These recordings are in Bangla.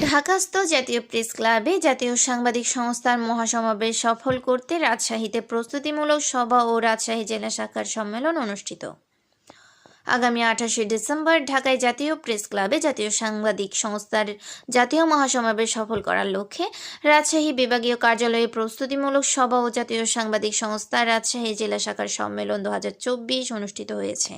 ঢাকাস্থ জাতীয় প্রেস ক্লাবে জাতীয় সাংবাদিক সংস্থার মহাসমাবেশ সফল করতে রাজশাহীতে প্রস্তুতিমূলক সভা ও রাজশাহী জেলা শাখার সম্মেলন অনুষ্ঠিত। আগামী 28 ডিসেম্বর ঢাকায় জাতীয় প্রেস ক্লাবে জাতীয় সাংবাদিক সংস্থার জাতীয় মহাসমাবেশ সফল করার লক্ষ্যে রাজশাহী বিভাগীয় কার্যালয়ে প্রস্তুতিমূলক সভা ও জাতীয় সাংবাদিক সংস্থার রাজশাহী জেলা শাখার সম্মেলন 2024 অনুষ্ঠিত হয়েছে।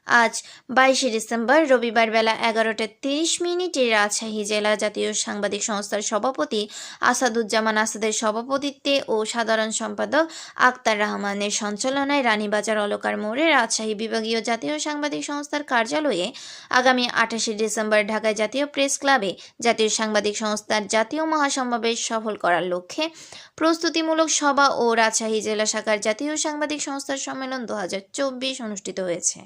আজ 22 ডিসেম্বর রবিবার বেলা 11:30 রাজশাহী জেলা জাতীয় সাংবাদিক সংস্থার সভাপতি আসাদুজ্জামান আসাদের সভাপতিত্বে ও সাধারণ সম্পাদক আক্তার রহমানের সঞ্চালনায় রানীবাজার অলকার মোড়ে রাজশাহী বিভাগীয় জাতীয় সাংবাদিক সংস্থার কার্যালয়ে আগামী 28 ডিসেম্বর ঢাকায় জাতীয় প্রেস ক্লাবে জাতীয় সাংবাদিক সংস্থার জাতীয় মহাসমাবেশ সফল করার লক্ষ্যে প্রস্তুতিমূলক সভা ও রাজশাহী জেলা শাখার জাতীয় সাংবাদিক সংস্থার সম্মেলন 2024 অনুষ্ঠিত হয়েছে।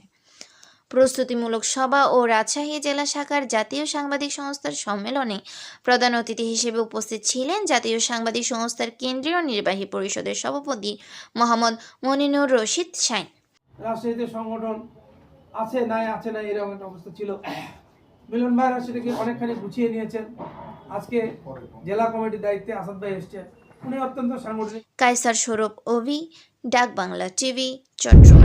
প্রস্তুতিমূলক সভা ও রাজশাহী জেলা শাখার জাতীয় সাংবাদিক সংস্থার সম্মেলনে প্রধান অতিথি হিসেবে উপস্থিত ছিলেন জাতীয় সাংবাদিক সংস্থার কেন্দ্রীয় নির্বাহী পরিষদের সভাপতি মোহাম্মদ মনিনুর রশিদ শাইন। রাজশাহীতে সংগঠন আছে না এরকম একটা অবস্থা ছিল। মিলন ভাইরা সেটাকে অনেকখানি গুছিয়ে নিয়েছেন। আজকে জেলা কমিটির দায়িত্বে আসাদ ভাই এসছেন, উনি অত্যন্ত সাংগঠনিক। কায়সার সৌরভ অভি, ডাক বাংলা টিভি, চট্টগ্রাম।